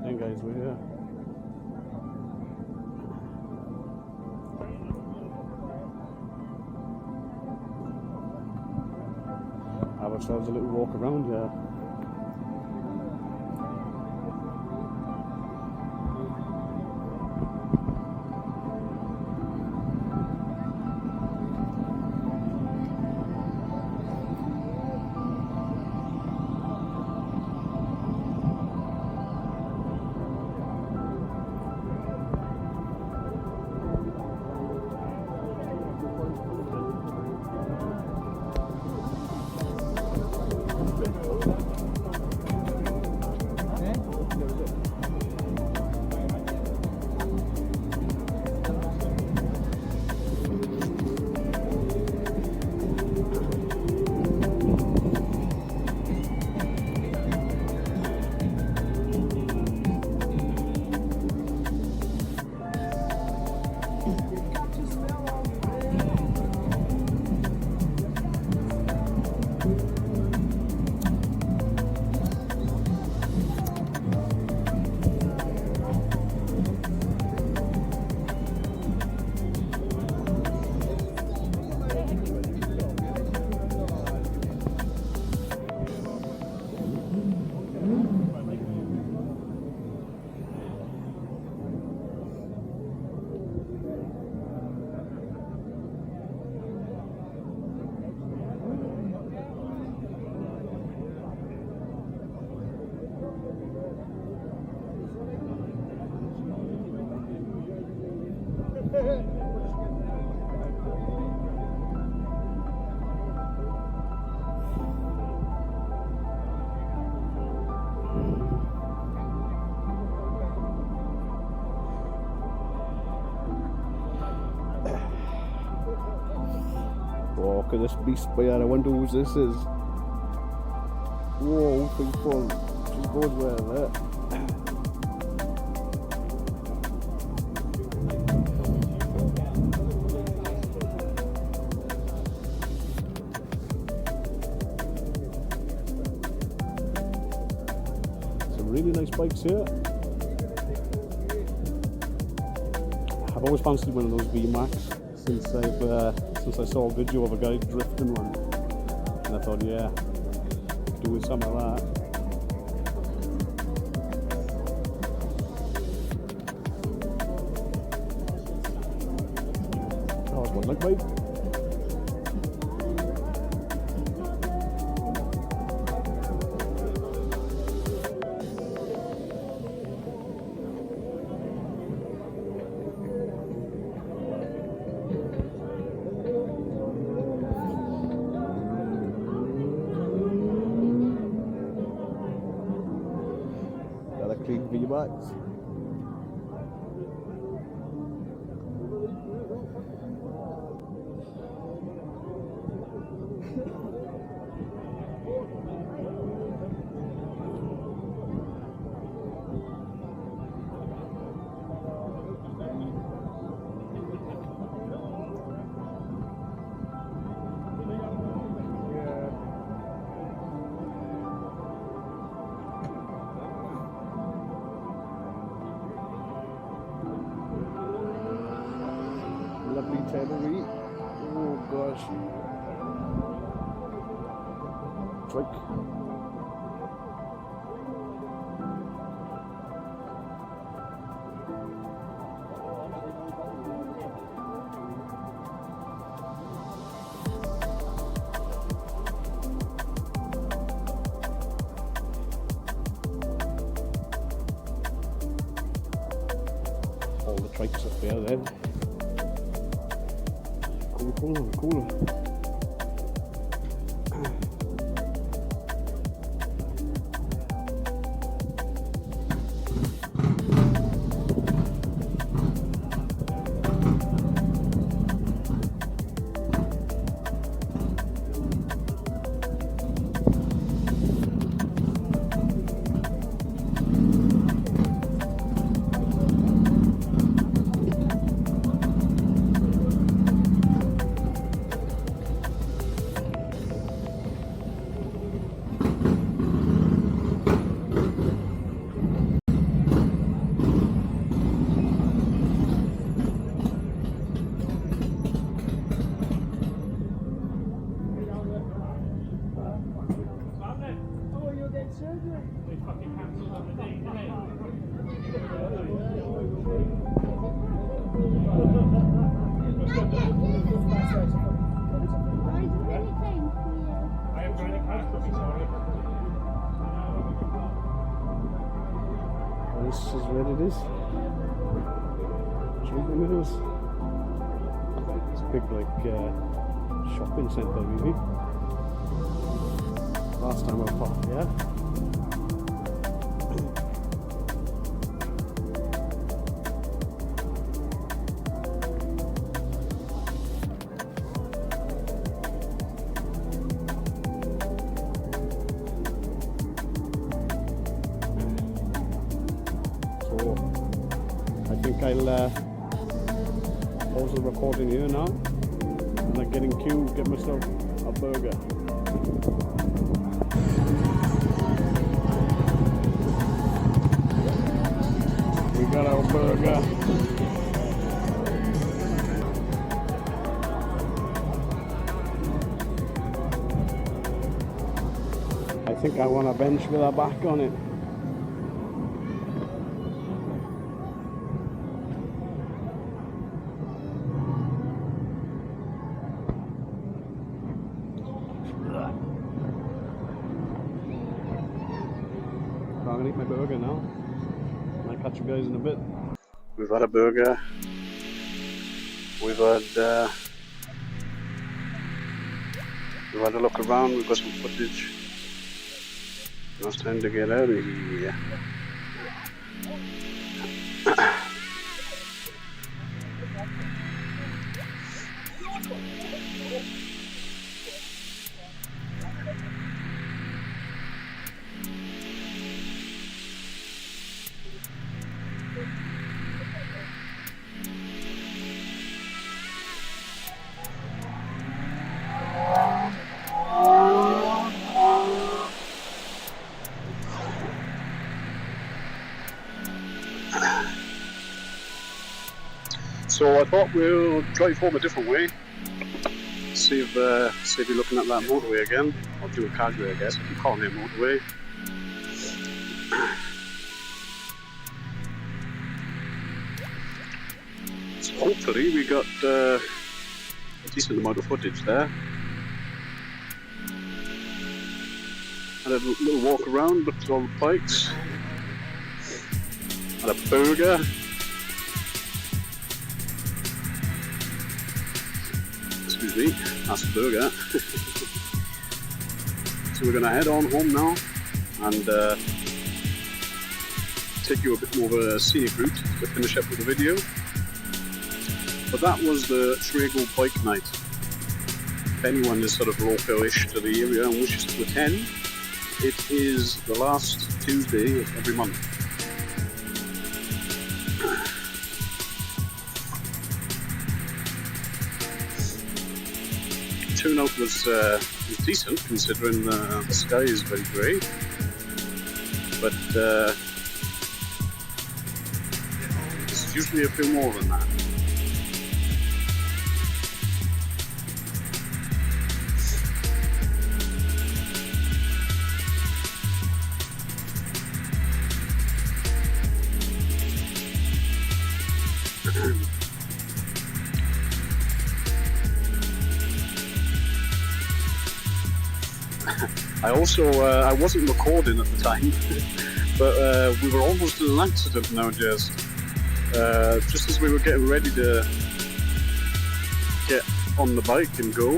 Right then guys, we're here. Have ourselves a little walk around here. Oh, look at this beast by here. I wonder whose this is. Whoa, people. She goes where there. Some really nice bikes here. I've always fancied one of those VMAX since I saw a video of a guy drifting one, and I thought, yeah, do with some of that. Oh, it's one like bike. Clean V-Max. Lovely Tenerife. Oh gosh. Trike. All the trikes up there then. Cool. This is where it is. Treatment Mills. It's a big like shopping centre really. Last time I popped here. I think I'll pause the recording here now and then get in queue, get myself a burger. We got our burger. I think I want a bench with a back on it. I'm gonna eat my burger now. I'll catch you guys in a bit. We've had a burger. We've had a look around. We've got some footage. Now it's time to get out of here. So I thought we'll drive home a different way. See if you're looking at that motorway again. Or do a carriageway, I guess. I keep calling it a motorway. So hopefully we got a decent amount of footage there. Had a little walk around, looked at all the bikes. Had a burger. Excuse me, that's the burger. So we're going to head on home now and take you a bit more of a scenic route to finish up with the video. But that was the Trago Bikenight. If anyone is sort of local-ish to the area and wishes to attend, it is the last Tuesday of every month. Turnout was decent considering the sky is very grey, but it's usually a few more than that. I wasn't recording at the time, but we were almost in an accident nowadays. Just as we were getting ready to get on the bike and go,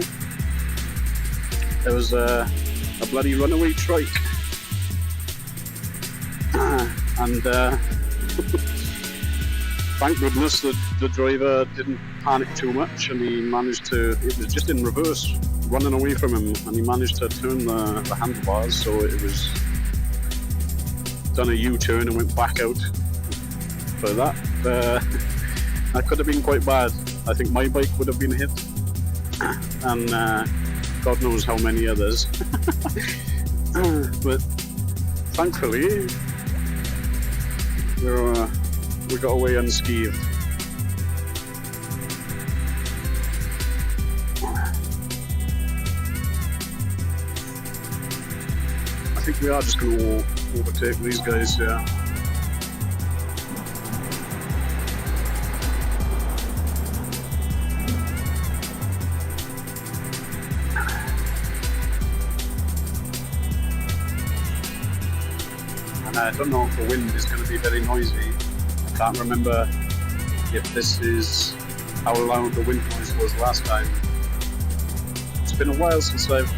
there was a bloody runaway trike, and thank goodness the driver didn't panic too much, and he managed to, it was just in reverse, running away from him, and he managed to turn the handlebars, so it was done a U-turn and went back out. So that could have been quite bad. I think my bike would have been hit, and God knows how many others. But thankfully we got away unscathed. I think we are just going to overtake these guys, yeah. And I don't know if the wind is going to be very noisy. I can't remember if this is how loud the wind noise was last time. It's been a while since I've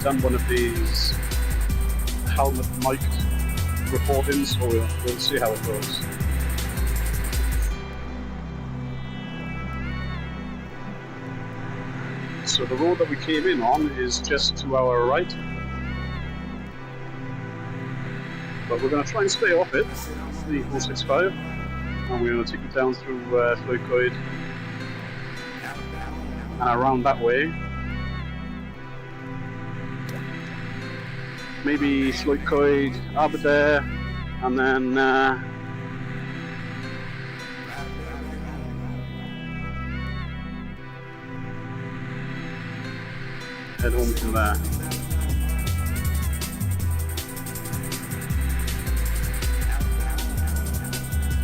done one of these helmet mic recordings, so we'll see how it goes. So the road that we came in on is just to our right, but we're going to try and stay off it, the 465, and we're going to take it down through Lloyd and around that way. Maybe Lloyd, Aberdare, and then head home from there.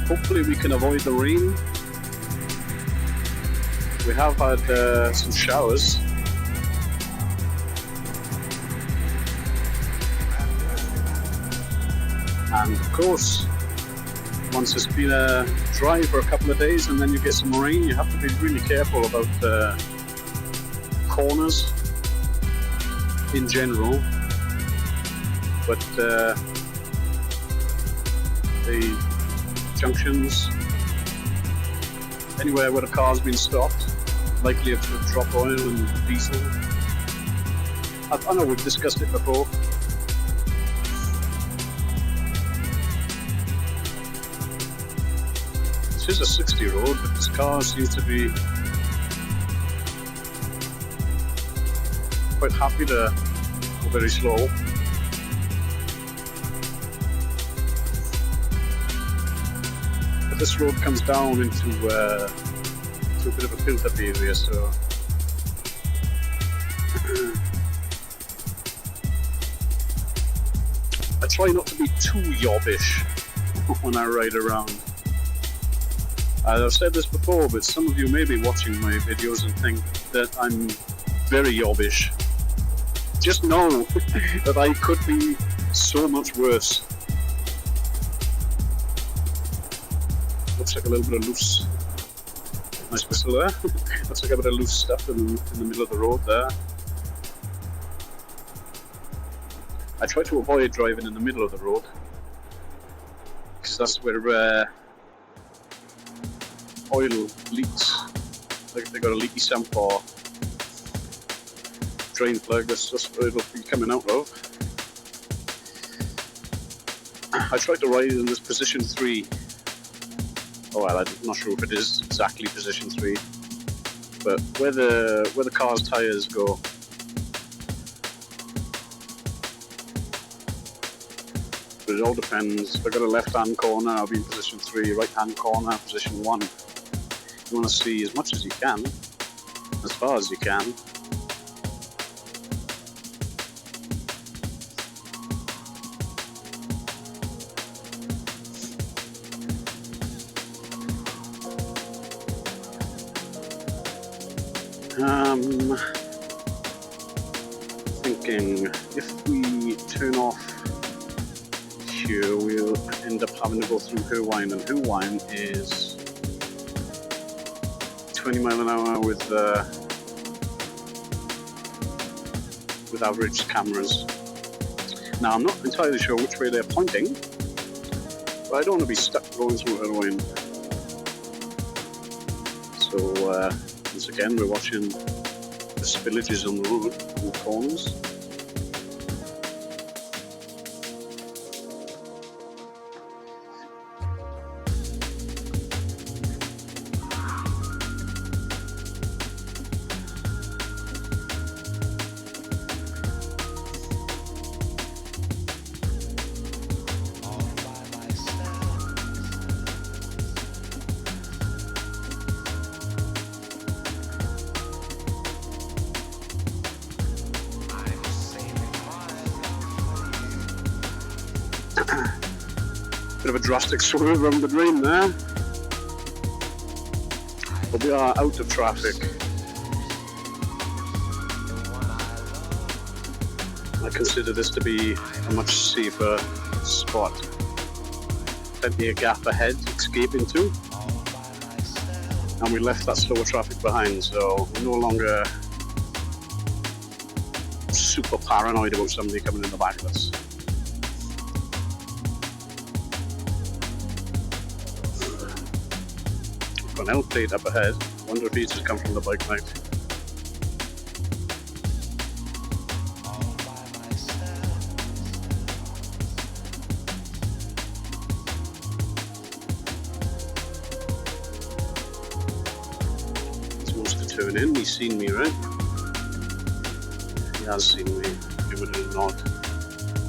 Hopefully we can avoid the rain. We have had some showers. And of course, once it's been dry for a couple of days and then you get some rain, you have to be really careful about corners in general. But the junctions, anywhere where the car's been stopped, likely to drop oil and diesel. I know we've discussed it before. This is a 60 road, but this car seems to be quite happy to go very slow. But this road comes down into a bit of a built-up area, so I try not to be too yobbish when I ride around. I've said this before, but some of you may be watching my videos and think that I'm very yobbish. Just know that I could be so much worse. Looks like a little bit of loose. Nice whistle there. Looks like a bit of loose stuff in the middle of the road there. I try to avoid driving in the middle of the road, because that's where oil leaks. Like if they got a leaky sump or drain plug, that's just where it'll be coming out of. I tried to ride in this position 3. Oh well, I'm not sure if it is exactly position 3, but where the car's tyres go. But it all depends. If I got a left-hand corner, I'll be in position 3. Right-hand corner, position 1. You want to see as much as you can, as far as you can. Thinking if we turn off here, we'll end up having to go through Herwine, and Herwine is 20 miles an hour with average cameras. Now I'm not entirely sure which way they're pointing, but I don't want to be stuck going through Herwine. So once again, we're watching the spillages on the road, on the corners. of a drastic swerve around the drain there. But we are out of traffic. I consider this to be a much safer spot. Plenty of gap ahead to escape into. And we left that slower traffic behind, so we're no longer super paranoid about somebody coming in the back of us. Got an L plate up ahead. Wonder if he's just come from the Bikenight. He wants to turn in. He's seen me, right? He has seen me. Give it a nod.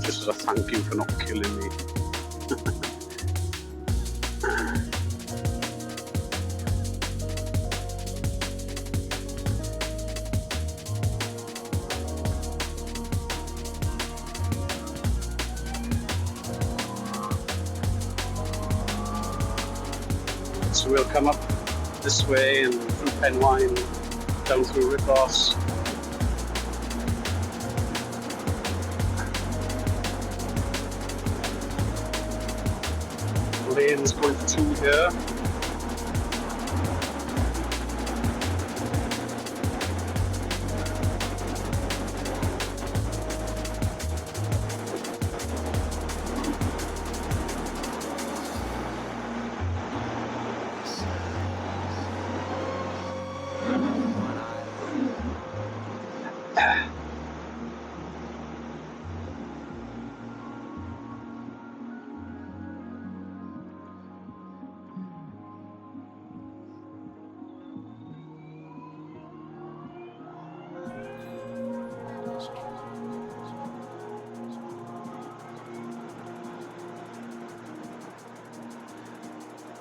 Just as a thank you for not killing me. So we'll come up this way and through Penwine, down through Rickross. Lane's going for 2 here.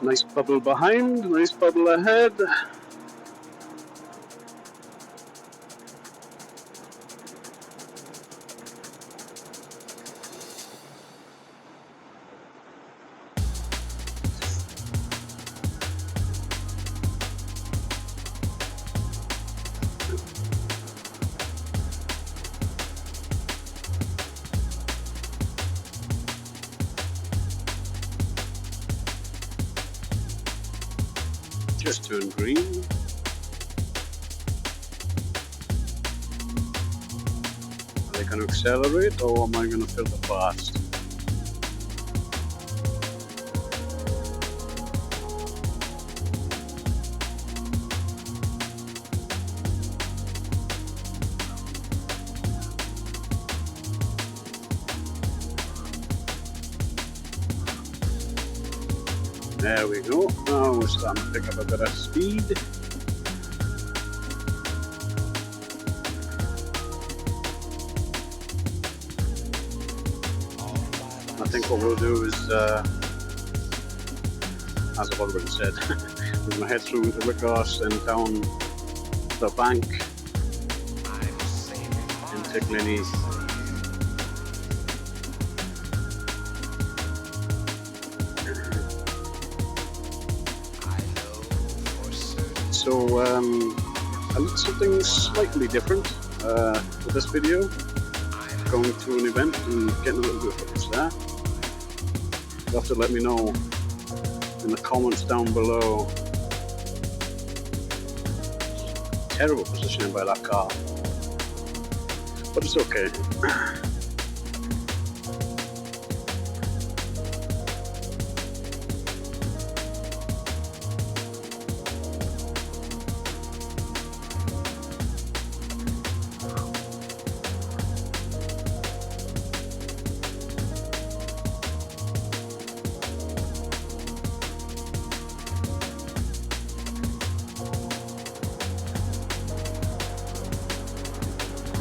Nice bubble behind, nice bubble ahead. Just turned green. Are they going to accelerate or am I going to filter fast? There we go. Now we're starting to pick up a bit of speed. I think what we'll do is, as I've already said, we're going to head through the Rickross and down the bank in Tickliny. So I did something slightly different with this video, going to an event and getting a little bit of footage there. You'll have to let me know in the comments down below. Terrible positioning by that car, but it's okay.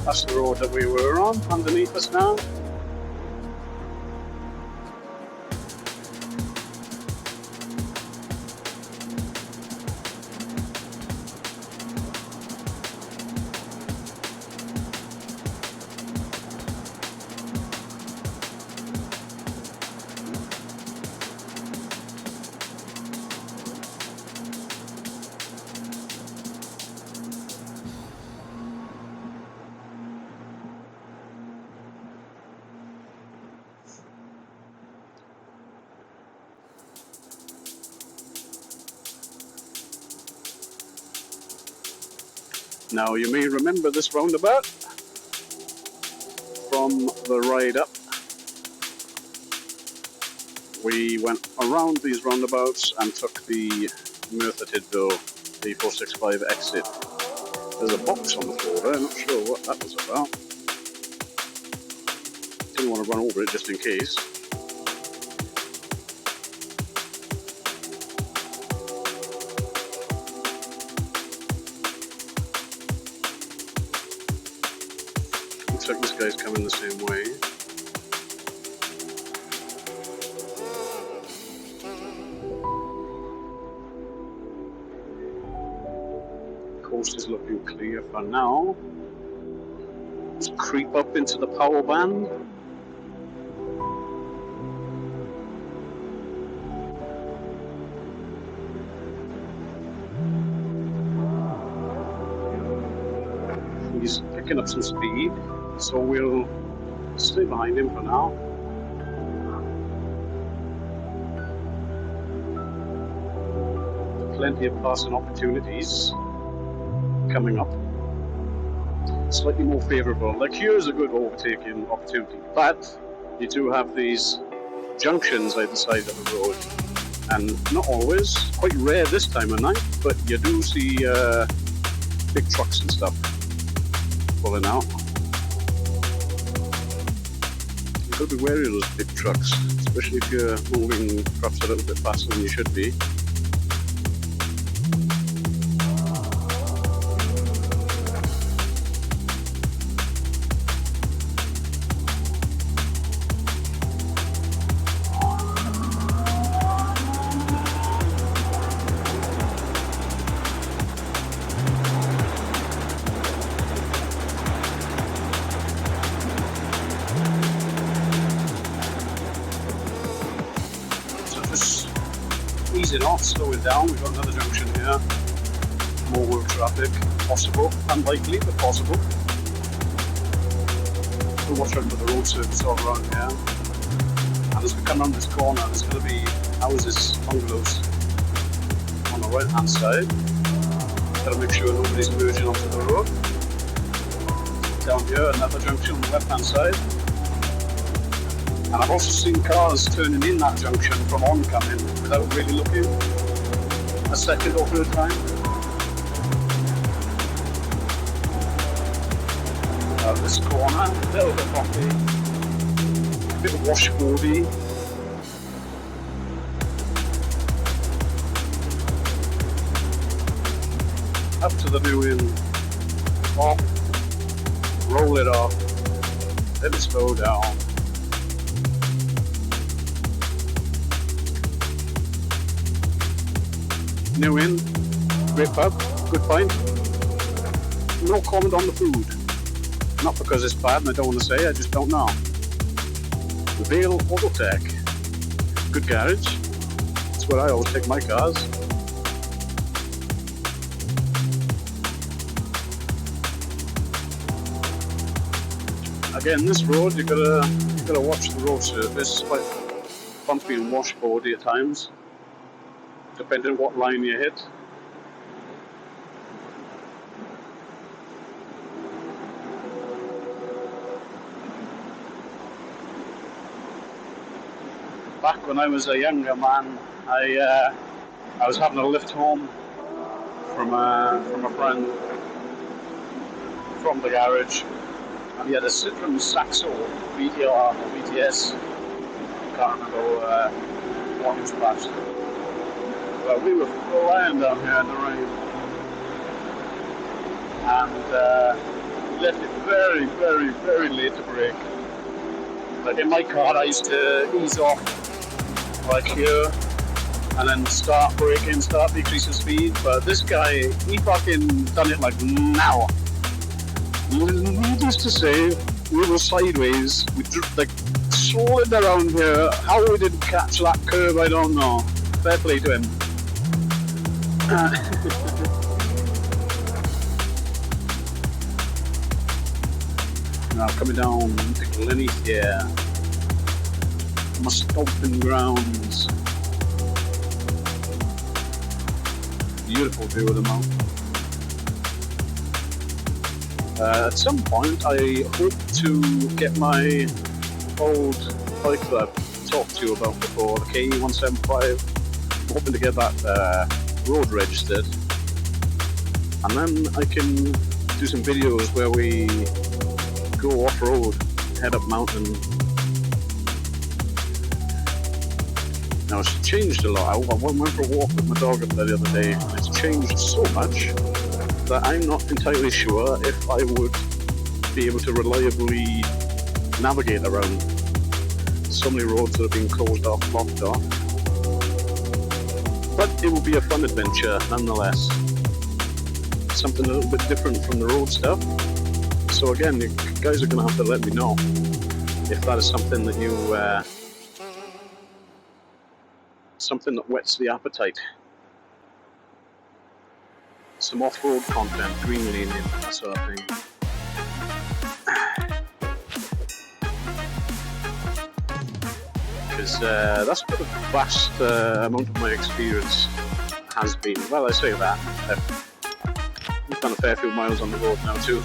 That's the road that we were on, underneath us now. Now you may remember this roundabout from the ride up. We went around these roundabouts and took the Muz.MOTOuk, the 465 exit. There's a box on the floor there, I'm not sure what that was about. Didn't want to run over it just in case. Looks like this guy's coming the same way. Coast is looking clear for now. Let's creep up into the power band. He's picking up some speed, so we'll stay behind him for now. Plenty of passing opportunities coming up. Slightly more favourable. Like here's a good overtaking opportunity, but you do have these junctions either side of the road, and not always, quite rare this time of night, but you do see big trucks and stuff pulling out. You've got to be wary of those big trucks, especially if you're moving perhaps a little bit faster than you should be. Easing off, slowing down. We've got another junction here. More work traffic, possible, unlikely, but possible. We'll watch out for the road surface all around here. And as we come around this corner, there's going to be houses, bungalows on the right hand side. Got to make sure nobody's merging onto the road. Down here, another junction on the left hand side. And I've also seen cars turning in that junction from oncoming without really looking a second or third time. This corner, a little bit bumpy, a bit washboardy. Up to the new in, off, roll it off, let it slow down. New in, great pub, good pint. No comment on the food. Not because it's bad and I don't want to say, I just don't know. Muz.MOTOuk, good garage. That's where I always take my cars. Again, this road you gotta watch the road surface. It's quite bumpy and washboardy at times, depending on what line you hit. Back when I was a younger man, I was having a lift home from a friend from the garage, and he had a Citroen Saxo VTR or VTS. Can't remember what was last. Well, we were flying down here in the rain, and left it very, very, very late to brake. Like in my car, I used to ease off like here, and then start braking, start decreasing speed. But this guy, he fucking done it like now. Needless to say, we were sideways. We like slowing around here. How we didn't catch that curve, I don't know. Fair play to him. Now coming down to Bikenight here. My stomping grounds. Beautiful view of the mountain. At some point, I hope to get my old bike that I've talked to you about before, the KE175. I'm hoping to get that road registered, and then I can do some videos where we go off-road, head up mountain. Now it's changed a lot. I went for a walk with my dog up there the other day, and it's changed so much that I'm not entirely sure if I would be able to reliably navigate around so many roads that have been closed off, blocked off. But it will be a fun adventure nonetheless. Something a little bit different from the road stuff. So again, you guys are going to have to let me know if that is something that you, something that whets the appetite. Some off-road content, green laning, that sort of thing. Because that's what a vast amount of my experience has been. Well, I say that. I've done a fair few miles on the road now too.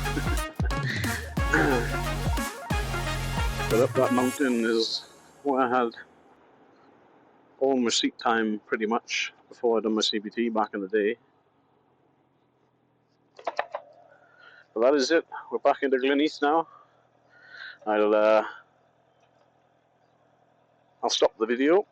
But up that mountain is where I had all my seat time pretty much before I'd done my CBT back in the day. But that is it. We're back into Glen East now. I'll stop the video